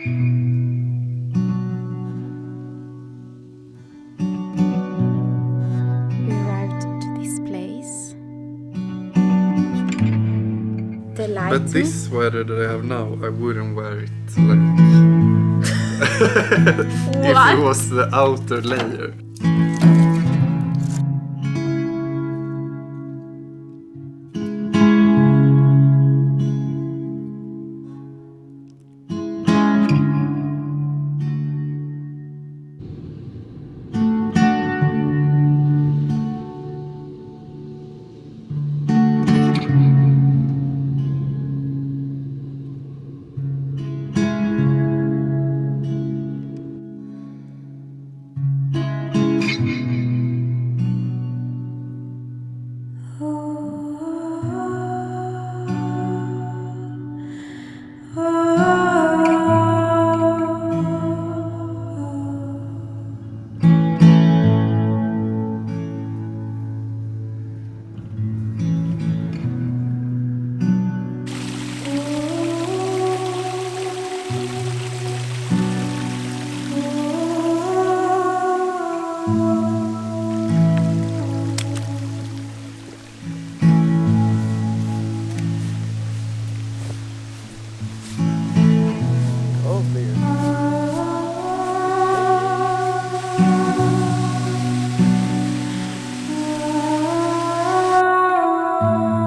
We arrived to this place. The lighting. But this sweater that I have now, I wouldn't wear it like if it was the outer layer.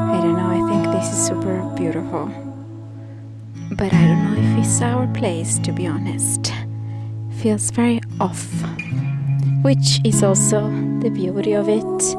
I don't know, I think this is super beautiful. But I don't know if it's our place, to be honest. Feels very off. Which is also the beauty of it.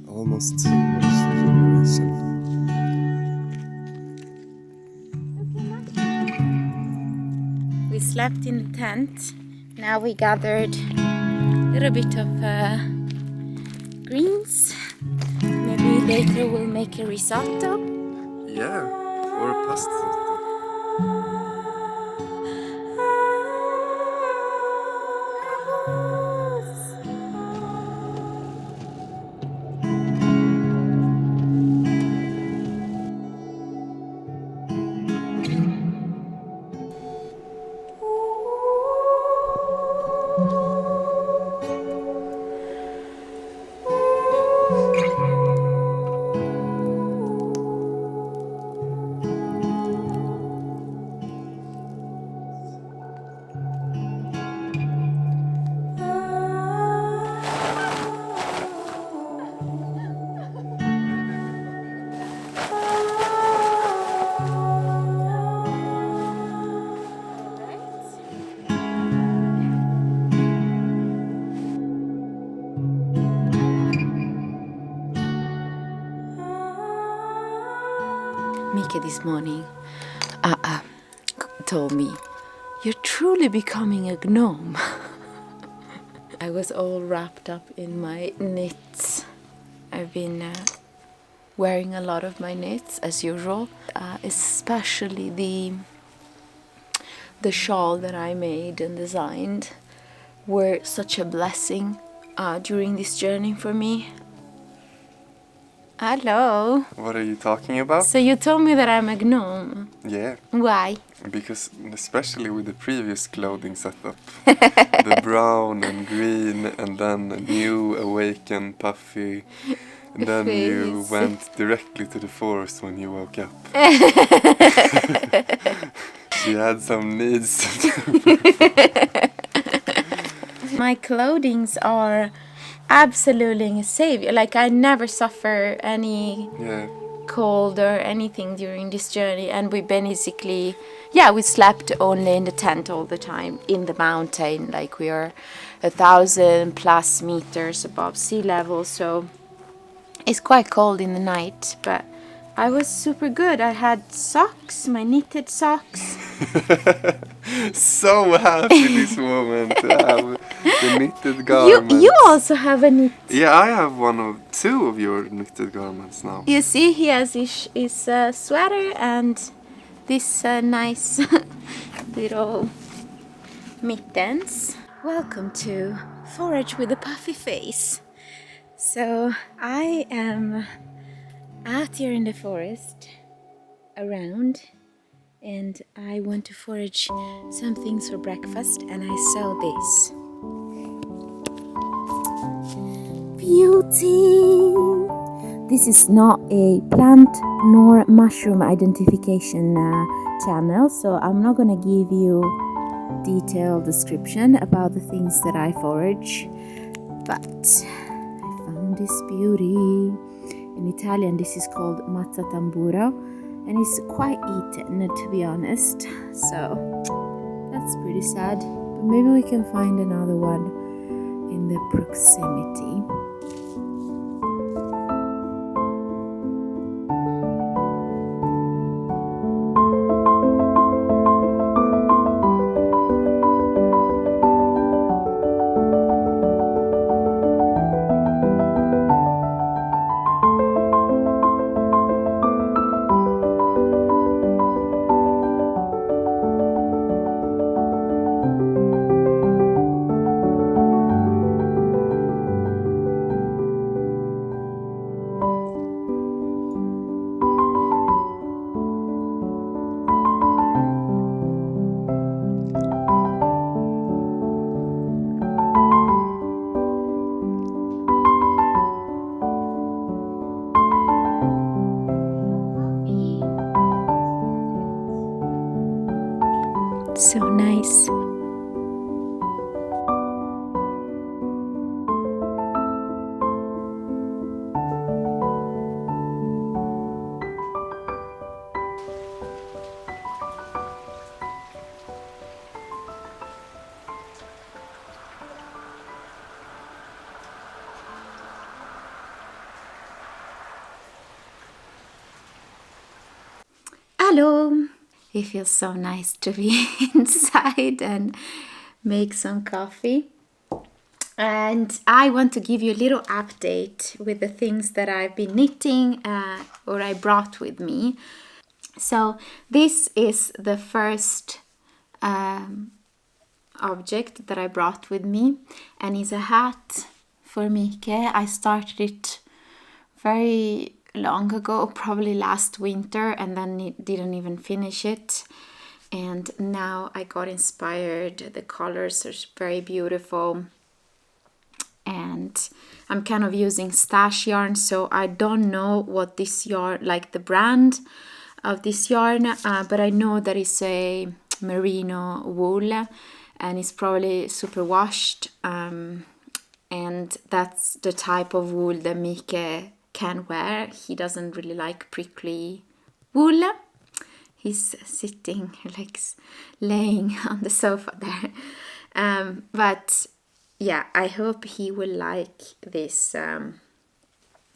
Almost too much regeneration. We slept in the tent. Now we gathered a little bit of greens. Maybe later we'll make a risotto. Yeah, or a pasta. Micke this morning told me, "You're truly becoming a gnome." I was all wrapped up in my knits. I've been wearing a lot of my knits as usual, especially the shawl that I made and designed were such a blessing during this journey for me. Hello. What are you talking about? So you told me that I'm a gnome. Yeah, Why? because especially with the previous clothing setup, the brown and green, and then a new awakened puffy, and then you Face. went directly to the forest when you woke up. She had some needs. My clothings are absolutely a savior. Like I never suffer any Yeah. cold or anything during this journey, and we basically we slept only in the tent all the time in the mountain. Like we are 1,000+ meters above sea level, so it's quite cold in the night, but I was super good. I had socks, my knitted socks, So happy this woman to have the knitted garments. You also have a knit. Yeah, I have two of your knitted garments now. You see, he has his sweater and this nice little mittens. Welcome to Forage with a Puffy Face. So I am out here in the forest around, and I want to forage some things for breakfast, and I saw this. Beauty! This is not a plant nor mushroom identification channel, so I'm not gonna give you detailed description about the things that I forage, but I found this beauty. In Italian this is called mazzatamburo, and it's quite eaten, to be honest, so that's pretty sad, but maybe we can find another one in the proximity. So nice. Hello! It feels so nice to be inside and make some coffee. And I want to give you a little update with the things that I've been knitting or I brought with me. So this is the first object that I brought with me, and it's a hat for Micke. I started it very long ago, probably last winter, and then didn't even finish it. And now I got inspired. The colors are very beautiful, and I'm kind of using stash yarn, so I don't know what this yarn, like the brand of this yarn, but I know that it's a merino wool, and it's probably super washed, and that's the type of wool that Micke can wear. He doesn't really like prickly wool. He's sitting, like laying on the sofa there, but yeah, I hope he will like this.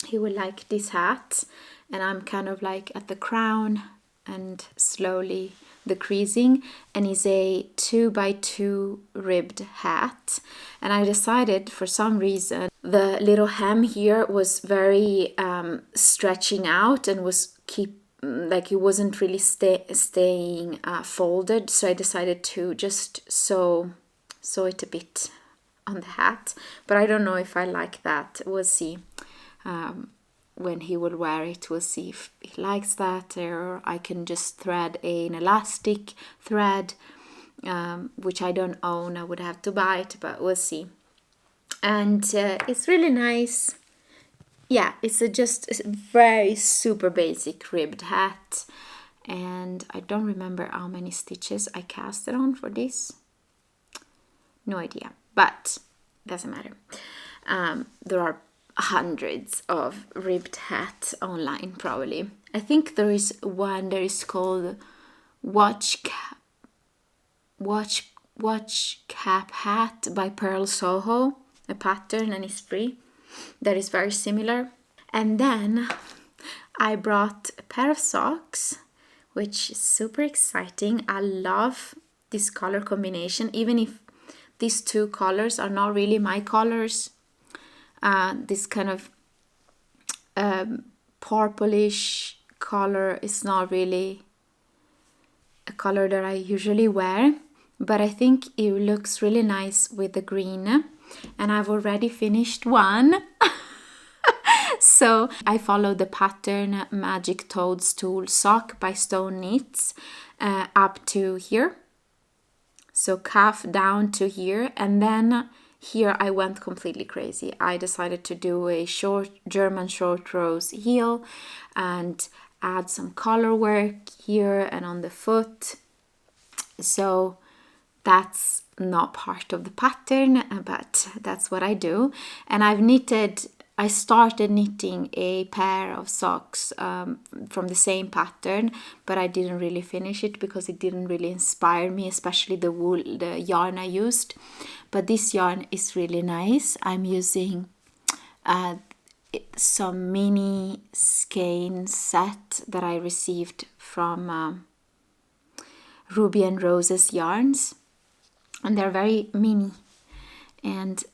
He will like this hat, and I'm kind of like at the crown and slowly decreasing, and it's a 2x2 ribbed hat. And I decided for some reason the little hem here was very stretching out and was like it wasn't really staying folded, so I decided to just sew it a bit on the hat, but I don't know if I like that. We'll see. When he will wear it, we'll see if he likes that, or I can just thread an elastic thread, which I don't own. I would have to buy it, but we'll see. And it's really nice. Yeah, it's just a very super basic ribbed hat, and I don't remember how many stitches I cast it on for this. No idea, but doesn't matter. There are hundreds of ribbed hats online, probably. I think there is one that is called watch cap hat by Pearl Soho, a pattern, and it's free. That is very similar. And then I brought a pair of socks, which is super exciting. I love this color combination, even if these two colors are not really my colors. This kind of purplish color is not really a color that I usually wear, but I think it looks really nice with the green, and I've already finished one. So I followed the pattern Magic Toadstool Sock by Stone Knits up to here, so cuff down to here, and then here I went completely crazy. I decided to do a short German short rose heel and add some color work here and on the foot. So that's not part of the pattern, but that's what I do. And I started knitting a pair of socks from the same pattern, but I didn't really finish it because it didn't really inspire me, especially the yarn I used. But this yarn is really nice. I'm using some mini skein set that I received from Ruby and Roses yarns, and they're very mini, and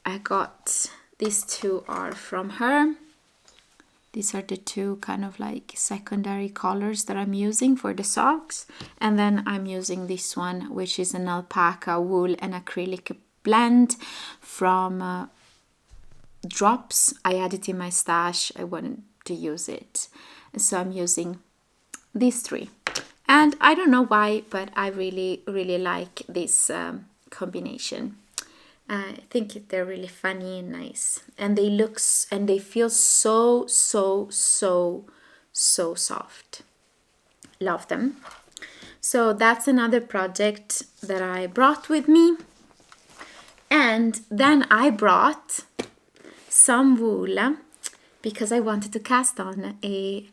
I got these two are from her. These are the two kind of like secondary colors that I'm using for the socks, and then I'm using this one, which is an alpaca wool and acrylic blend from Drops. I had it in my stash, I wanted to use it, so I'm using these three. And I don't know why, but I really like this combination. I think they're really funny and nice, and they feel so soft. Love them. So that's another project that I brought with me. And then I brought some wool because I wanted to cast on a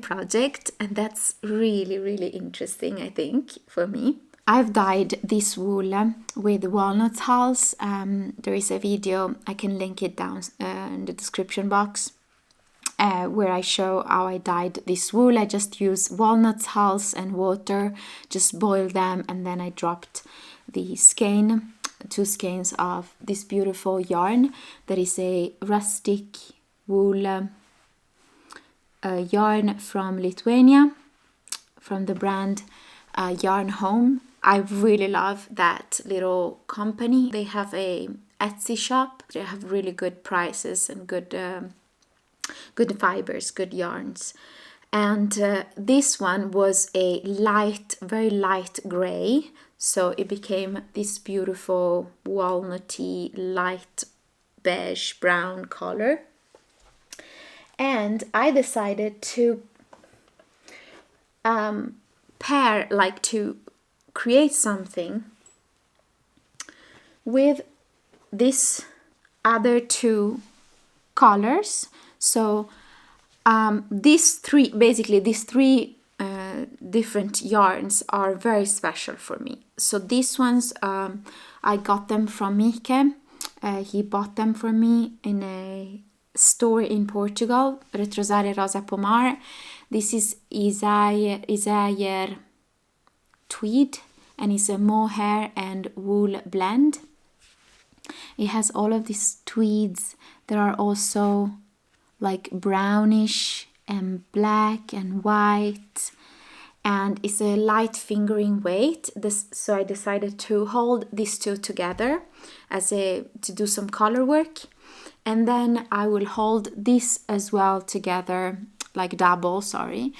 project, and that's really interesting, I think, for me. I've dyed this wool with walnut hulls. There is a video, I can link it down in the description box, where I show how I dyed this wool. I just used walnut hulls and water, just boiled them, and then I dropped the skein, 2 skeins of this beautiful yarn that is a rustic wool yarn from Lithuania, from the brand Yarn Home. I really love that little company. They have a Etsy shop. They have really good prices and good fibers, good yarns. And this one was a very light gray, so it became this beautiful walnutty, light beige brown color. And I decided to to create something with this other 2 colors. So these three different yarns are very special for me. So these ones I got them from Micke. He bought them for me in a store in Portugal, Retrosare Rosa Pomar. This is Isayer tweed, and it's a mohair and wool blend. It has all of these tweeds that are also like brownish and black and white, and it's a light fingering weight. So I decided to hold these 2 together to do some color work, and then I will hold this as well together, like double, sorry.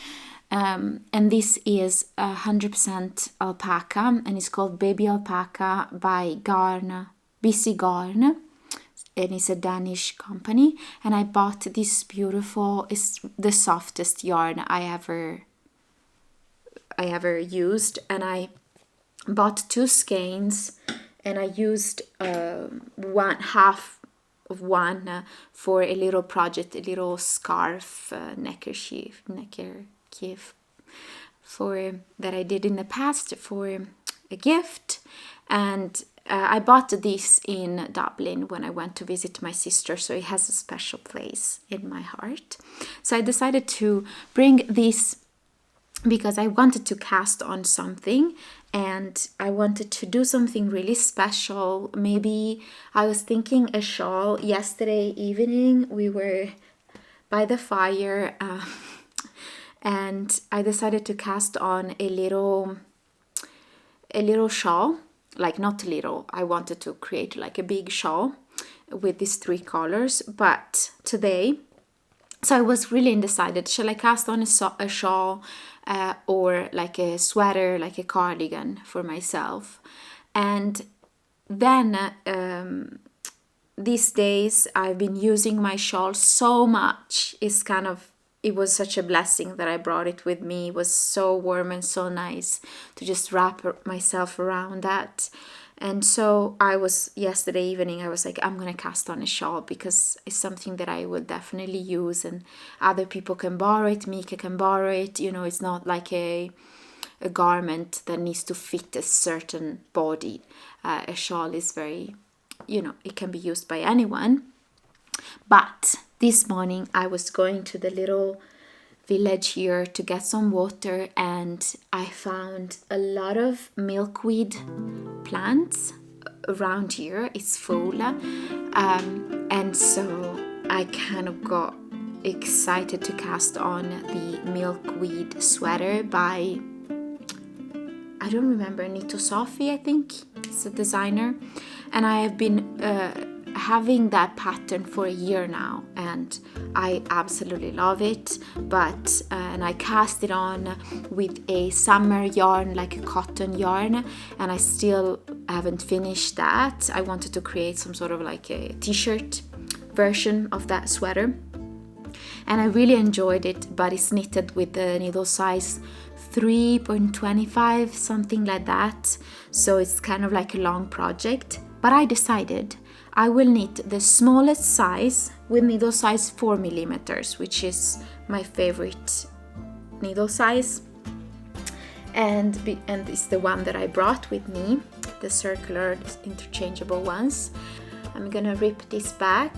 And this is 100% alpaca, and it's called Baby Alpaca by BC Garn, and it's a Danish company. And I bought this beautiful, it's the softest yarn I ever used, and I bought 2 skeins, and I used half of one for a little project, a little scarf, neckerchief that I did in the past for a gift. And I bought this in Dublin when I went to visit my sister, so it has a special place in my heart. So I decided to bring this because I wanted to cast on something and I wanted to do something really special. Maybe I was thinking a shawl. Yesterday evening we were by the fire and I decided to cast on a little shawl, like not little. I wanted to create like a big shawl with these 3 colors, but today, so I was really undecided. Shall I cast on a shawl or like a sweater, like a cardigan for myself? And then these days I've been using my shawl so much. It was such a blessing that I brought it with me. It was so warm and so nice to just wrap myself around that. And so yesterday evening, I was like, I'm going to cast on a shawl because it's something that I will definitely use and other people can borrow it, Micke can borrow it. It's not like a garment that needs to fit a certain body. A shawl is very, it can be used by anyone. But this morning I was going to the little village here to get some water and I found a lot of milkweed plants around here. It's full. And so I kind of got excited to cast on the milkweed sweater by, I don't remember, Nito Sophie, I think. It's a designer. And I have been having that pattern for a year now and I absolutely love it. And I cast it on with a summer yarn, like a cotton yarn, and I still haven't finished that. I wanted to create some sort of like a t-shirt version of that sweater. And I really enjoyed it, but it's knitted with the needle size 3.25, something like that. So it's kind of like a long project. But I decided I will knit the smallest size with needle size 4 millimeters, which is my favorite needle size. And it's the one that I brought with me, the circular interchangeable ones. I'm gonna rip this back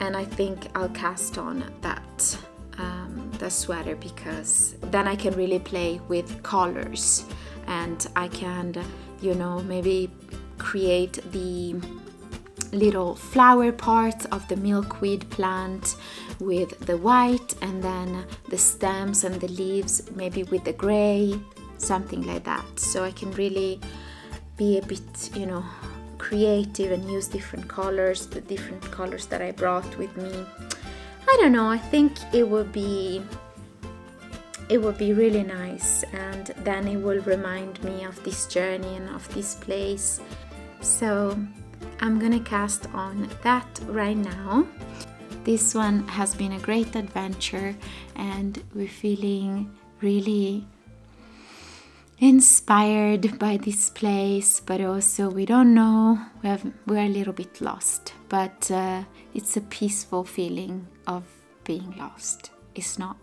and I think I'll cast on that the sweater because then I can really play with colors and I can, maybe create the little flower part of the milkweed plant with the white and then the stems and the leaves maybe with the gray, something like that. So I can really be a bit, creative and use different colors, the different colors that I brought with me. I don't know, I think it would be really nice and then it will remind me of this journey and of this place. So I'm gonna cast on that right now. This one has been a great adventure and we're feeling really inspired by this place, but also we don't know, we're a little bit lost, but it's a peaceful feeling of being lost. It's not,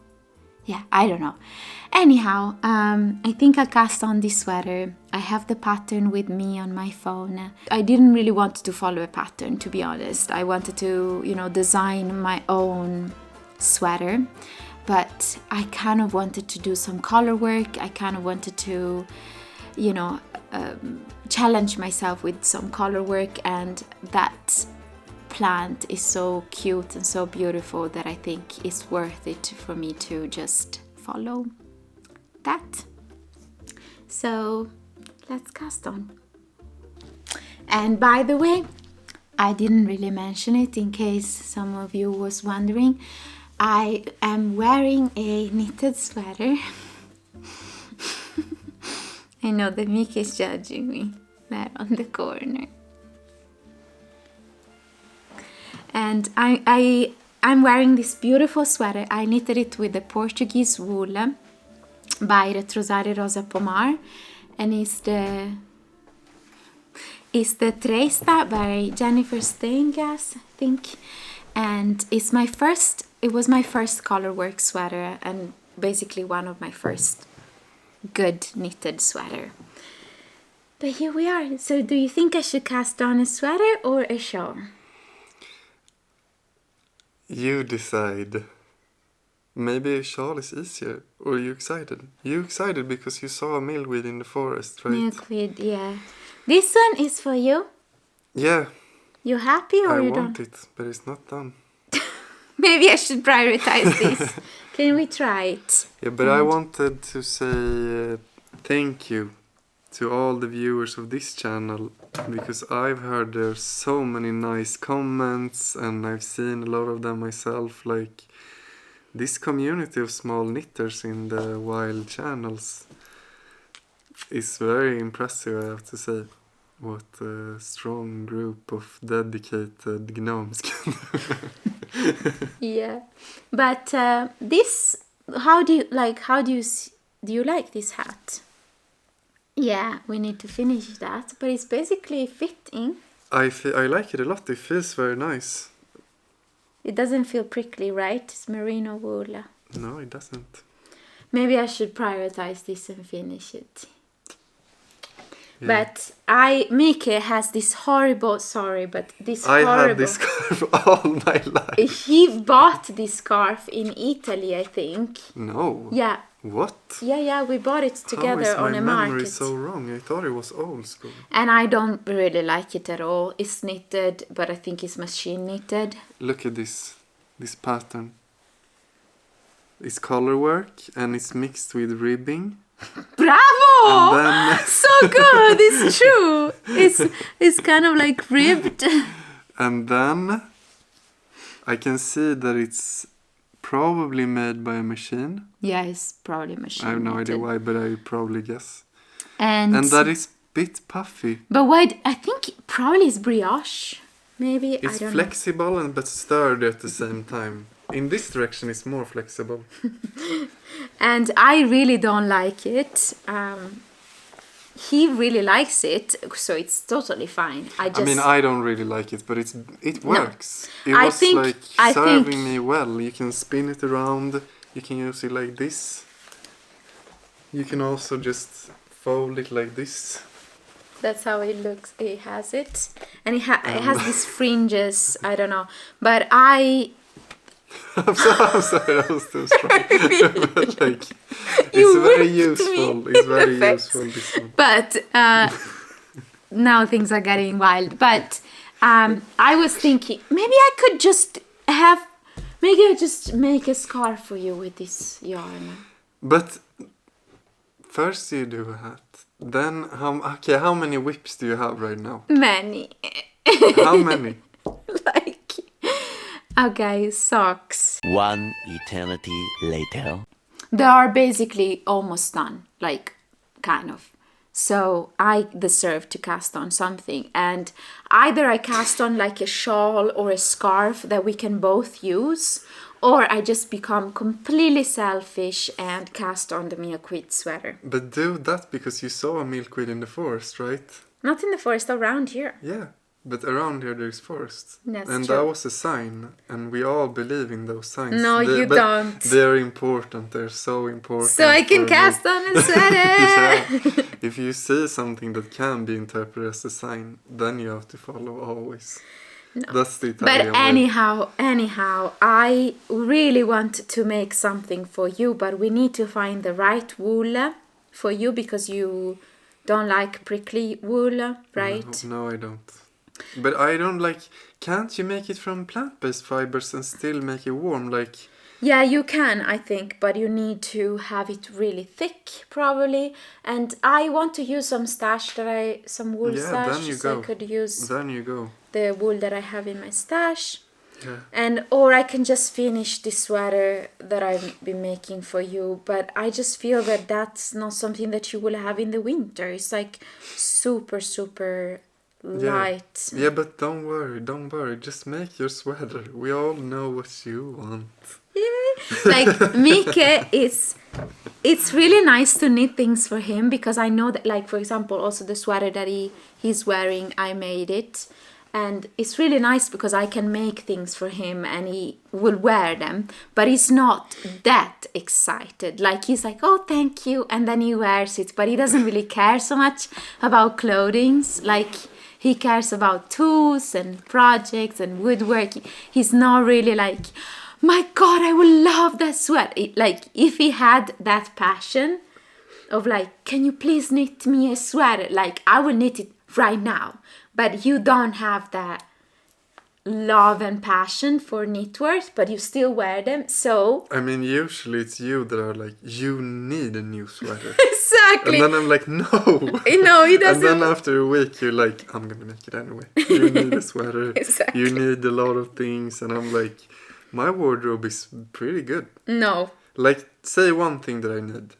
I don't know. Anyhow, I think I'll cast on this sweater. I have the pattern with me on my phone. I didn't really want to follow a pattern, to be honest. I wanted to, design my own sweater. But I kind of wanted to do some color work. I kind of wanted to, challenge myself with some color work. And that plant is so cute and so beautiful that I think it's worth it for me to just follow that. So let's cast on. And by the way, I didn't really mention it in case some of you was wondering. I am wearing a knitted sweater. I know that Micke is judging me there on the corner. And I'm wearing this beautiful sweater. I knitted it with the Portuguese wool by Retrosare Rosa Pomar. And it's the Tresta by Jennifer Steingas, I think. And it was my first colorwork sweater and basically one of my first good knitted sweater. But here we are. So do you think I should cast on a sweater or a shawl? You decide. Maybe Charles is easier. Or are you excited? You excited because you saw a milkweed in the forest, right? Milkweed, yeah. This one is for you. Yeah, You happy or I you want don't? it, but it's not done. Maybe I should prioritize this. Can we try it? Yeah, but I wanted to say thank you to all the viewers of this channel, because I've heard there's so many nice comments and I've seen a lot of them myself. Like, this community of small knitters in the wild channels is very impressive, I have to say. What a strong group of dedicated gnomes can do. Yeah. But this, how do you like this hat? Yeah, we need to finish that, but it's basically fitting. I like it a lot. It feels very nice. It doesn't feel prickly, right? It's merino wool. No, it doesn't. Maybe I should prioritize this and finish it. Yeah. But Micke has this horrible, sorry, but this I horrible... had this scarf all my life. He bought this scarf in Italy, I think. No. Yeah. What? Yeah, we bought it together on a How is my memory market. so wrong? I thought it was old school. And I don't really like it at all. It's knitted, but I think it's machine knitted. Look at this pattern. It's color work and it's mixed with ribbing. Bravo! And then So good! It's true. It's kind of like ribbed. and then I can see that it's probably made by a machine. Yeah, it's probably machine I have no knitted. idea why, but I probably guess. And that is bit puffy. But why? I think probably it's brioche. Maybe It's I don't flexible and but sturdy at the same time. In this direction, it's more flexible. know. And I really don't like it. He really likes it, so it's totally fine. I mean, I don't really like it, but it works. It I was think- like I serving think- me well. You can spin it around. You can use it like this. You can also just fold it like this. that's how it looks. He has it, and it has these fringes. I don't know, but I'm sorry, that was too strong. But like, You it's very whipped useful. me It's in very the face. useful. This one. But now things are getting wild. But I was thinking maybe I could just make a scarf for you with this yarn. But first you do a hat. Then how many whips do you have right now? Many. How many? Like, okay, socks. One eternity later. They are basically almost done, like, kind of. So I deserve to cast on something. And either I cast on like a shawl or a scarf that we can both use, or I just become completely selfish and cast on the milkweed sweater. But do that because you saw a milkweed in the forest, right? Not in the forest, around here. Yeah, but around here there's forest. That's and true. that was a sign, and we all believe in those signs. No, you but don't. They're important, they're so important. So I can for cast on a sweater. Yeah. If you see something that can be interpreted as a sign, then you have to follow always. No. That's the Italian But way. anyhow, I really want to make something for you, but we need to find the right wool for you because you don't like prickly wool, right? No, I don't. But I don't like... Can't you make it from plant-based fibers and still make it warm? Like... Yeah, you can, I think, but you need to have it really thick, probably. And I want to use some wool stash, then you so go. I could use Then you go. the wool that I have in my stash. Yeah. Or I can just finish this sweater that I've been making for you, but I just feel that that's not something that you will have in the winter. It's like super light. Yeah, but don't worry. Just make your sweater. We all know what you want. Like Micke it's really nice to knit things for him because I know that, like, for example, also the sweater that he's wearing, I made it. And it's really nice because I can make things for him and he will wear them. But he's not that excited. Like, he's like, oh, thank you. And then he wears it. But he doesn't really care so much about clothing. Like, he cares about tools and projects and woodworking. He's not really like, my God, I would love that sweater. Like, if he had that passion of like, can you please knit me a sweater? Like, I will knit it right now. But you don't have that love and passion for knitwear, but you still wear them. So I mean, usually it's you that are like, you need a new sweater. exactly. And then I'm like, no. No, he doesn't. And then after a week, you're like, I'm gonna make it anyway. You need a sweater. Exactly. You need a lot of things. And I'm like, my wardrobe is pretty good. No. Like, say one thing that I need.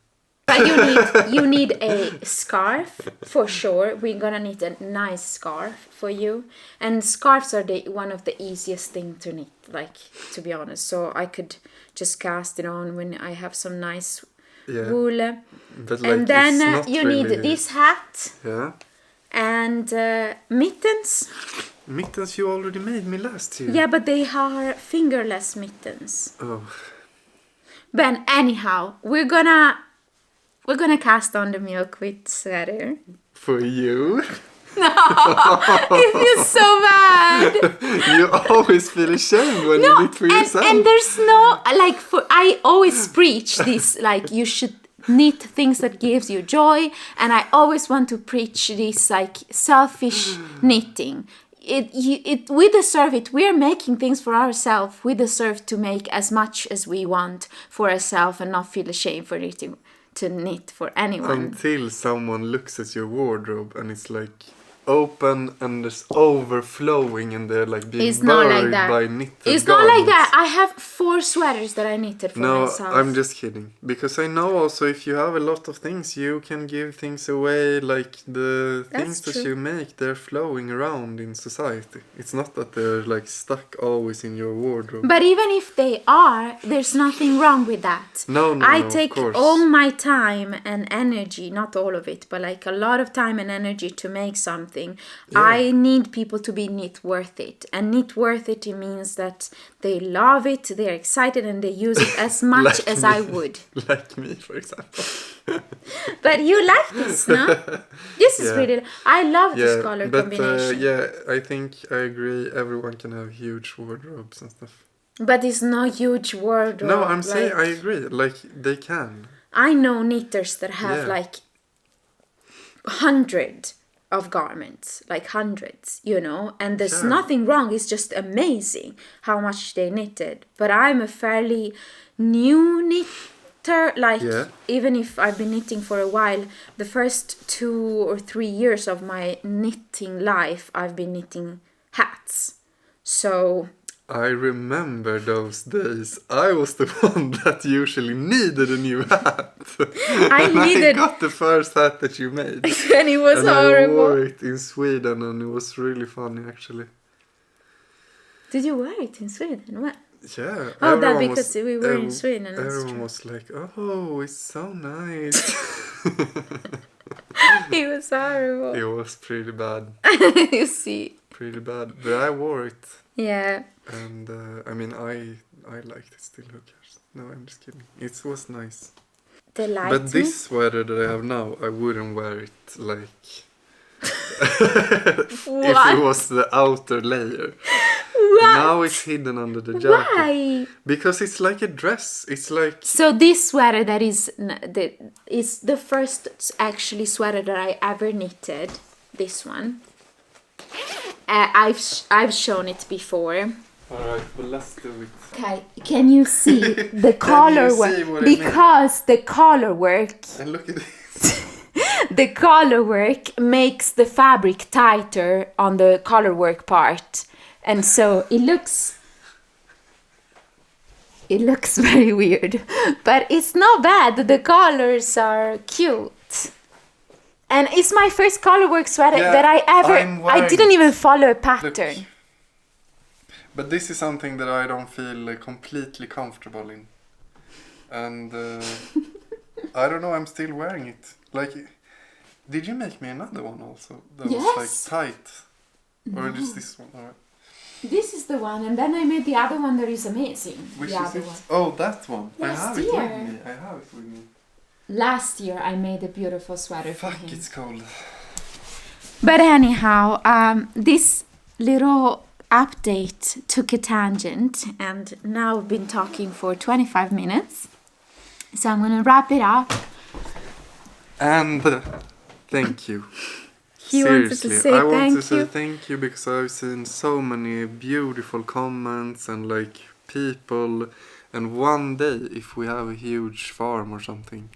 But you need a scarf for sure. We're gonna need a nice scarf for you, and scarves are one of the easiest thing to knit. Like, to be honest, so I could just cast it on when I have some nice wool. But like, and then it's not you really... need this hat. Yeah. And mittens. Mittens you already made me last year. Yeah, but they are fingerless mittens. Oh. But anyhow, we're gonna cast on the milkweed sweater. For you? It feels so bad. You always feel ashamed when you knit for yourself. And there's no, like, I always preach this, like, you should knit things that gives you joy, and I always want to preach this, like, selfish knitting. We deserve it. We are making things for ourselves. We deserve to make as much as we want for ourselves and not feel ashamed for knitting, to knit for anyone. Until someone looks at your wardrobe and it's like open and it's overflowing and they're like being buried by knitted It's garments. not like that. I have 4 sweaters that I knitted for myself. No, I'm just kidding. Because I know also if you have a lot of things, you can give things away. Like the things that you make, they're flowing around in society. It's not that they're like stuck always in your wardrobe. But even if they are, there's nothing wrong with that. No, I of take course. all my time and energy, not all of it, but like a lot of time and energy to make something. Yeah. I need people to be knit worth it. And knit worth it means that they love it, they're excited, and they use it as much Like as me. I would. Like me, for example. But you like this, no? This is really... I love this color but, combination. I think I agree. Everyone can have huge wardrobes and stuff. But it's not huge wardrobe. No, I'm saying I agree. Like, they can. I know knitters that have like 100 of garments, like hundreds, you know, and there's nothing wrong. It's just amazing how much they knitted. But I'm a fairly new knitter, like even if I've been knitting for a while, the first 2 or 3 years of my knitting life, I've been knitting hats. So I remember those days. I was the one that usually needed a new hat. I got the first hat that you made. And it was horrible. I wore it in Sweden and it was really funny actually. Did you wear it in Sweden? What? Yeah. Oh, that because we were in Sweden. Everyone was like, oh, it's so nice. It was horrible. It was pretty bad. You see. Pretty bad. But I wore it. Yeah. And I mean, I liked it still. Who cares? No, I'm just kidding. It was nice. But this sweater that I have now, I wouldn't wear it like if it was the outer layer. What? Now it's hidden under the jacket. Why? Because it's like a dress. It's like... So this sweater that is the first actually sweater that I ever knitted. This one. I've shown it before. Alright, well let's do it. Okay, can you see the color work? Because the color work... And look at this. The color work makes the fabric tighter on the color work part. And so it looks very weird. But it's not bad. The colors are cute. And it's my first colorwork sweater that I didn't even follow a pattern. Look. But this is something that I don't feel completely comfortable in. And I don't know, I'm still wearing it. Like, did you make me another one also? That was like tight? No. Or is this one? Alright. This is the one, and then I made the other one that is amazing. Which the is other it? one. Oh, that one. I have it with year. me. I have it with me. Last year I made a beautiful sweater for him. It's cold. But anyhow, this little update took a tangent, and now we've been talking for 25 minutes. So I'm going to wrap it up. And thank you. He wanted to Seriously, say I want thank to say you. thank you because I've seen so many beautiful comments and like people. And one day, if we have a huge farm or something,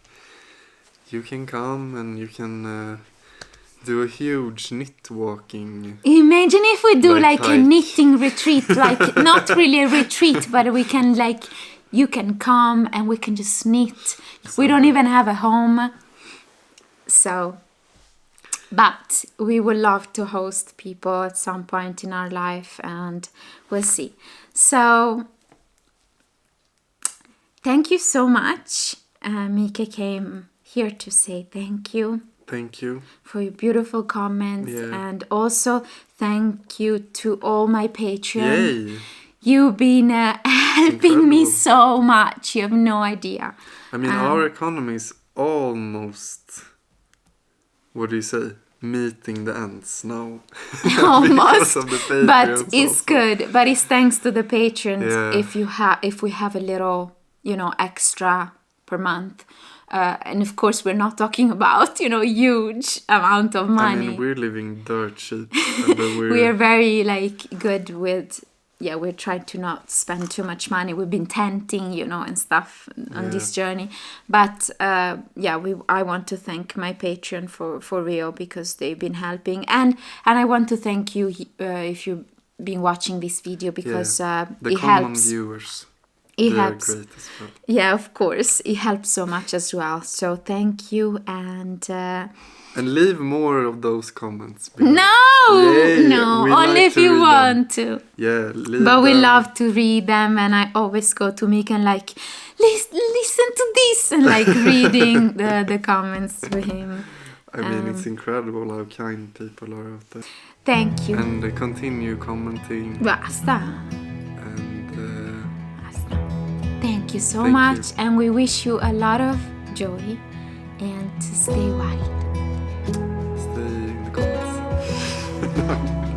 you can come and you can do a huge knit walking. Imagine if we do like a hike. knitting retreat, like not really a retreat, but we can like, you can come and we can just knit. We don't even have a home. So, but we would love to host people at some point in our life, and we'll see. So, thank you so much. Micke came here to say thank you. Thank you. For your beautiful comments, Yeah. and also thank you to all my Patreon. Yay! You've been helping me incredible. so much. You have no idea. I mean, our economy is almost, what do you say, meeting the ends now. Almost, of the Patreons but it's also. good. But it's thanks to the patrons. Yeah. If we have a little, extra per month. And of course, we're not talking about, huge amount of money. I mean, we're living dirt cheap. But We are very good with, we're trying to not spend too much money. We've been tenting, and stuff on this journey. But I want to thank my Patreon for real, because they've been helping. And I want to thank you if you've been watching this video, because the it common helps. viewers. It They're helps. great as well. Yeah, of course. It helps so much as well. So thank you. And And leave more of those comments. below. no, Yay, no, we only like if to you read want to. Yeah, leave But we them. love to read them, and I always go to Micke and listen to this, and reading the comments to him. I mean, it's incredible how kind people are out there. Thank you. And they continue commenting. Basta. And Basta. Thank you so Thank much, you. and we wish you a lot of joy, and to stay wild. stay in the comments.